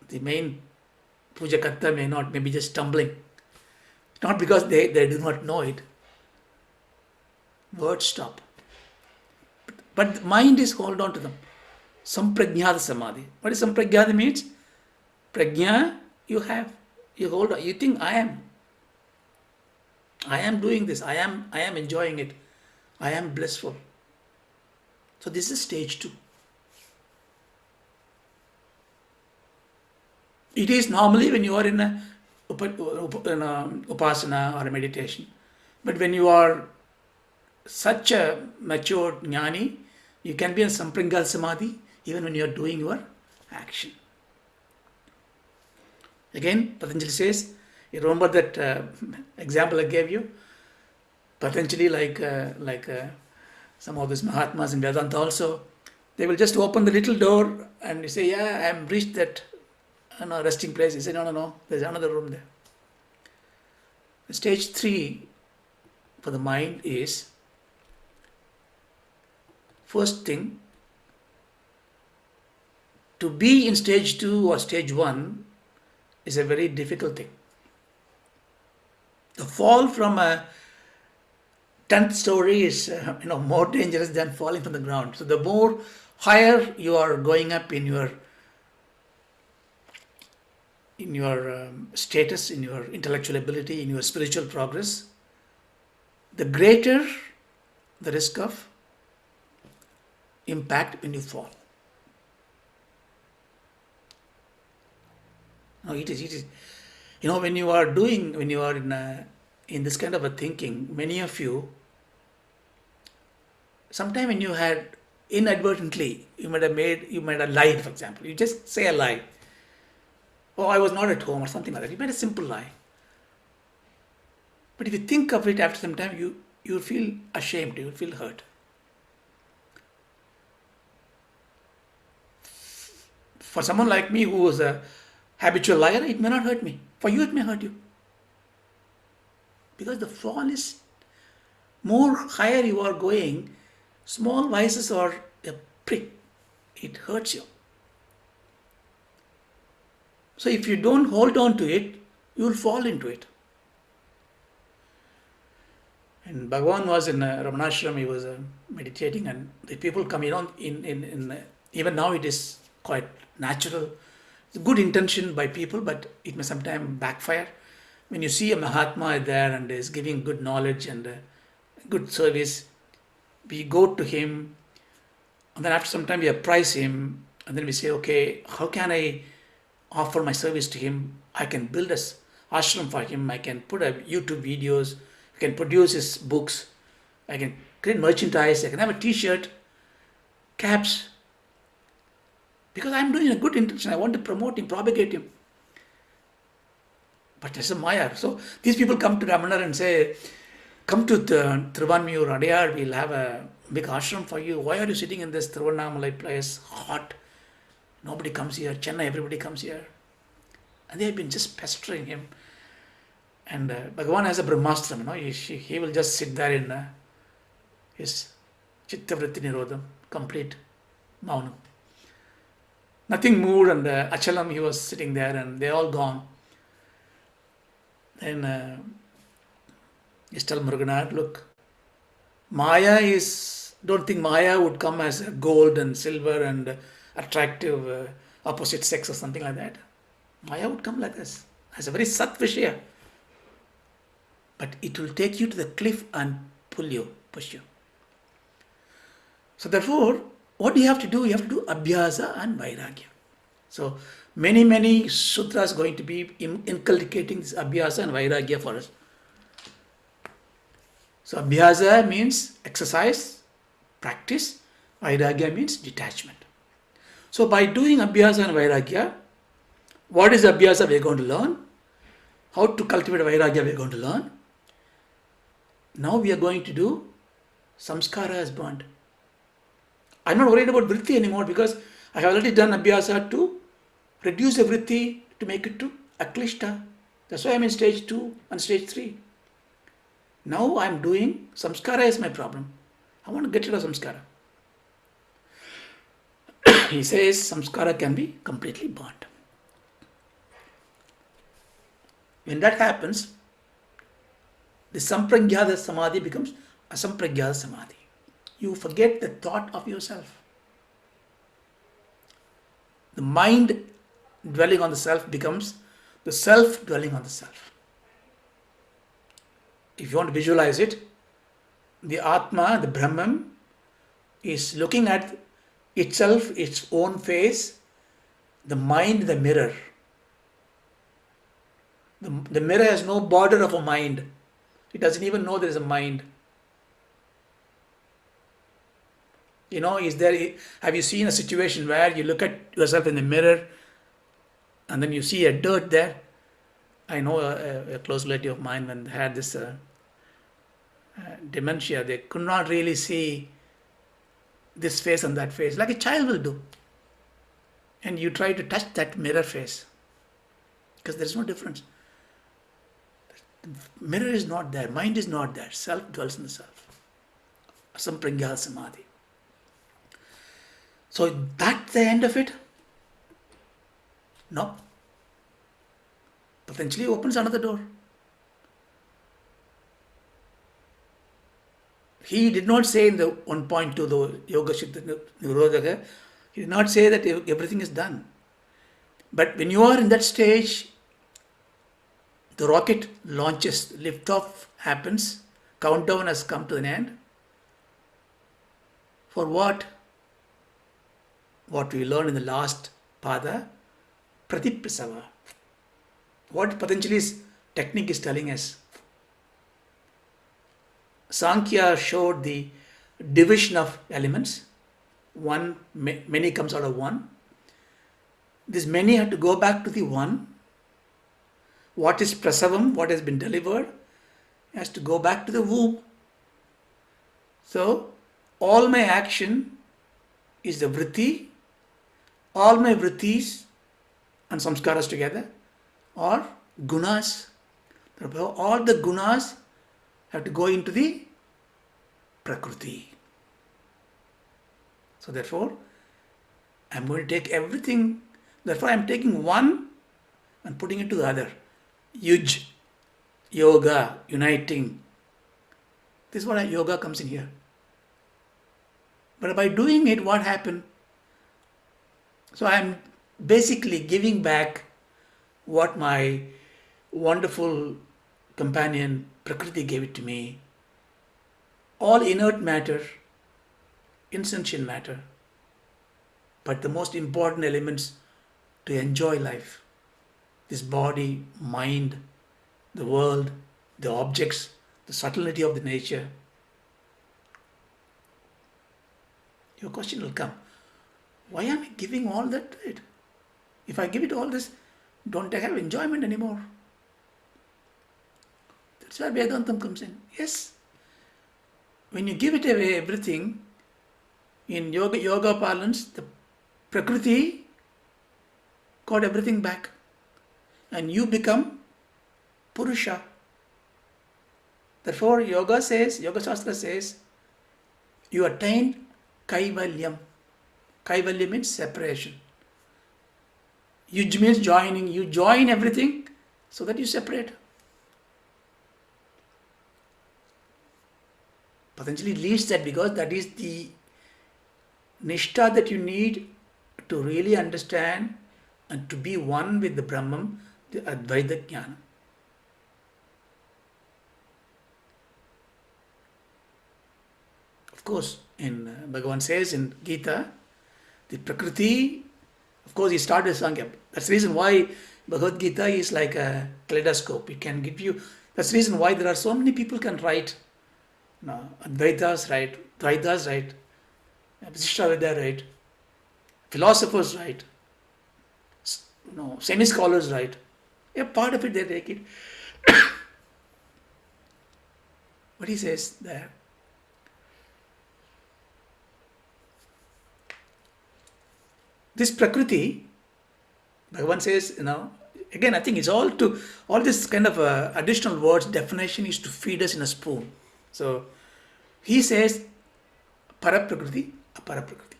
the main Puja Karta may be just stumbling. Not because they do not know it. Words stop. But the mind is hold on to them. Sampragnata Samadhi. What is Sampragnata means? Prajna you have. You hold on. You think I am doing this. I am enjoying it. I am blissful. So this is stage 2. It is normally when you are in in a upasana or a meditation. But when you are such a mature jnani, you can be in sampringal samadhi even when you are doing your action. Again, Patanjali says, you remember that example I gave you? Patanjali, some of these Mahatmas in Vedanta also, they will just open the little door and you say, yeah, I am reached that resting place. He said, no, there's another room there. Stage 3 for the mind is, first thing, to be in stage 2 or stage 1 is a very difficult thing. The fall from a 10th story is more dangerous than falling from the ground. So the more higher you are going up in your status, in your intellectual ability, in your spiritual progress, the greater the risk of impact when you fall. No, it is. When you are in this kind of a thinking, many of you, sometime when you had inadvertently, you might have lied, for example. You just say a lie. Oh, I was not at home or something like that. You made a simple lie. But if you think of it after some time, you feel ashamed, you feel hurt. For someone like me who was a habitual liar, it may not hurt me. For you, it may hurt you. Because the fall is more higher you are going, small vices are a prick. It hurts you. So if you don't hold on to it, you will fall into it. And Bhagavan was in a Ramanashram, he was meditating, and the people come, even now it is quite natural. It's a good intention by people, but it may sometimes backfire. When you see a Mahatma there and is giving good knowledge and good service, we go to him, and then after some time we appraise him, and then we say, okay, how can I offer my service to him? I can build a ashram for him, I can put up YouTube videos, I can produce his books, I can create merchandise, I can have a t-shirt, caps, because I'm doing a good intention. I want to promote him, propagate him. But there's a Maya. So these people come to Ramana and say, come to the Thiruvanmiyur, Adiyar, we'll have a big ashram for you. Why are you sitting in this Thiruvannamalai place? Hot. Nobody comes here. Chennai, everybody comes here. And they have been just pestering him. And Bhagavan has a Brahmastram, he will just sit there in his Chittavritti Nirodham, complete Maunam. Nothing moved, and Achalam, he was sitting there, and they're all gone. Then you tell Muruganad, look, Maya don't think Maya would come as gold and silver and attractive opposite sex or something like that. Maya would come like this, as a very Sat Vishaya. But it will take you to the cliff and push you. So therefore, what do you have to do? You have to do Abhyasa and Vairagya. So many sutras going to be inculcating this Abhyasa and Vairagya for us. So Abhyasa means exercise, practice. Vairagya means detachment. So by doing Abhyasa and Vairagya, what is Abhyasa we are going to learn? How to cultivate Vairagya we are going to learn. Now we are going to do Samskara as bond. I'm not worried about Vritti anymore because I have already done Abhyasa to reduce the Vritti to make it to Aklishta. That's why I'm in stage 2 and stage 3. Now I'm doing Samskara is my problem. I want to get rid of Samskara. He says Samskara can be completely burnt. When that happens, the Sampragyata Samadhi becomes Asampragyata Samadhi. You forget the thought of yourself. The mind dwelling on the self becomes the self dwelling on the self. If you want to visualize it, the Atma, the Brahman, is looking at itself, its own face, the mind, the mirror. The mirror has no border of a mind. It doesn't even know there is a mind. Have you seen a situation where you look at yourself in the mirror and then you see a dirt there? I know a close relative of mine, when they had this dementia, they could not really see this face and that face like a child will do. And you try to touch that mirror face because there is no difference. Mirror is not there, mind is not there, self dwells in the self. Asampragya samadhi. So that's the end of it? No. Patanjali opens another door. He did not say in the 1.2, the Yoga Chitta Nirodhaka, he did not say that everything is done. But when you are in that stage, the rocket launches, liftoff happens, countdown has come to an end. For what? What we learned in the last pada, Pratiprasava. What Patanjali's technique is telling us. Sankhya showed the division of elements. One, many comes out of one. This many had to go back to the one. What is prasavam, what has been delivered, has to go back to the womb. So, all my action is the vritti, all my vrittis and samskaras together are gunas. All the gunas have to go into the prakriti. So therefore, I am going to take everything. Therefore, I am taking one and putting it to the other. Yuj, yoga, uniting. This is what yoga comes in here. But by doing it, what happened? So I am basically giving back what my wonderful companion Prakriti gave it to me. All inert matter, insentient matter, but the most important elements to enjoy life. This body, mind, the world, the objects, the subtlety of the nature. Your question will come. Why am I giving all that to it? If I give it all this, don't I have enjoyment anymore? That's where Vedantam comes in. Yes. When you give it away, everything, in yoga parlance, the Prakriti got everything back. And you become Purusha. Therefore, Yoga Shastra says, you attain Kaivalyam. Kaivalya means separation. Yuj means joining. You join everything so that you separate. Patanjali leads that because that is the nishtha that you need to really understand and to be one with the Brahman, the Advaita Jnana. Of course, Bhagavan says in Gita, the Prakriti, of course, he started with Sankhya. That's the reason why Bhagavad Gita is like a kaleidoscope. It can give you, that's the reason why there are so many people can write. Advaitas write, Dvaitas write, Visishtaveda write, philosophers write, semi-scholars write. A part of it they take it. What he says there. This Prakriti, Bhagavan says, again I think it's all this kind of additional words, definition is to feed us in a spoon. So he says Paraprakriti, Aparaprakriti.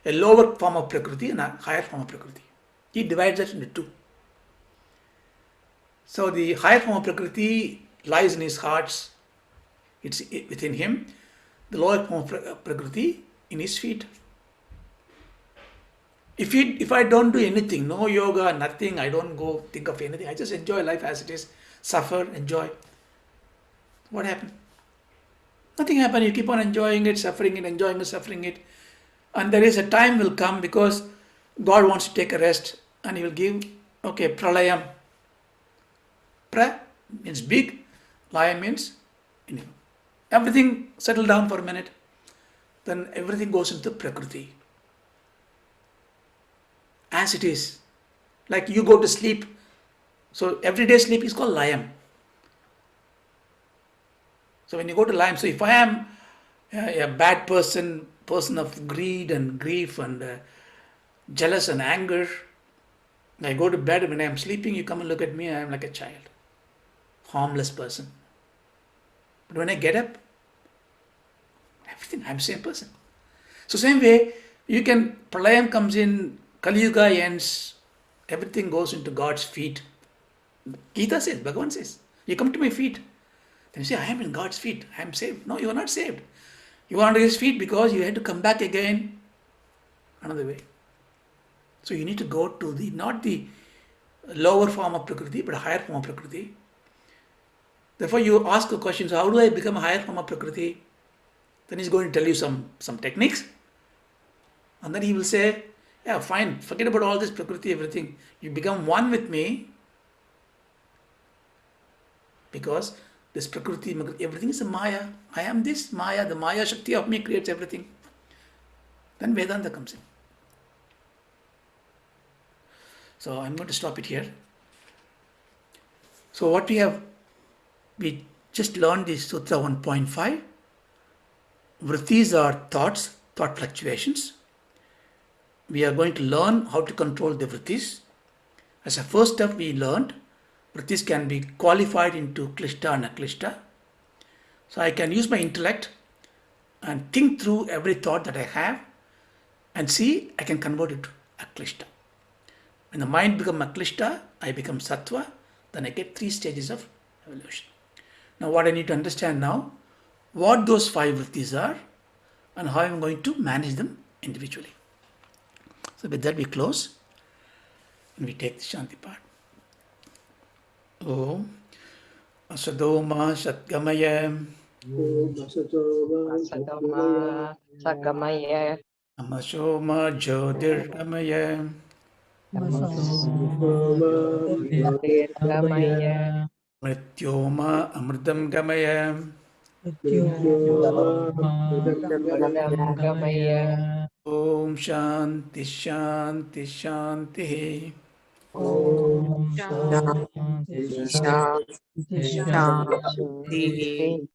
A lower form of Prakriti and a higher form of Prakriti. He divides that into two. So the higher form of Prakriti lies in his heart, it's within him. The lower form of Prakriti in his feet. If I don't do anything, no yoga, nothing, I don't go think of anything, I just enjoy life as it is, suffer, enjoy, what happened? Nothing happened. You keep on enjoying it, suffering it, enjoying it, suffering it. And there is a time will come because God wants to take a rest and He will give, okay, pralayam. Pra means big, laya means, you know, everything settle down for a minute. Then everything goes into prakriti. As it is. Like you go to sleep. So everyday sleep is called layam. So when you go to layam, so if I am a bad person, person of greed and grief and jealous and anger, I go to bed, when I am sleeping, you come and look at me, I am like a child, harmless person. But when I get up, everything, I'm the same person. So same way, you can, pralayam comes in, Kali Yuga ends, everything goes into God's feet. Gita says, Bhagavan says, you come to my feet. Then you say, I am in God's feet, I am saved. No, you are not saved. You are under His feet because you had to come back again another way. So you need to go to the, not the lower form of Prakriti, but a higher form of Prakriti. Therefore, you ask a question, so how do I become a higher form of Prakriti? Then he's going to tell you some techniques. And then he will say, yeah, fine, forget about all this Prakriti, everything. You become one with me because this Prakriti, everything is a Maya. I am this Maya, the Maya Shakti of me creates everything. Then Vedanta comes in. So I'm going to stop it here. So what we just learned is Sutra 1.5. Vrittis are thoughts, thought fluctuations. We are going to learn how to control the vrittis. As a first step, we learned vrittis can be qualified into klishta and aklishta. So I can use my intellect and think through every thought that I have and see I can convert it to aklishta. When the mind becomes aklishta, I become sattva, then I get 3 stages of evolution. Now what I need to understand now, what those 5 vrittis are and how I'm going to manage them individually. So with that we close and we take the Shanti part. Om Asadoma Satgamaya Asatoma Sagamaya Amashoma Jyotirgamaya Dirgamaya Mrityoma Amritam Gamaya Mridam Gamaya Om Shanti Shanti Shanti. Om Shanti, Shanti Shanti, Shanti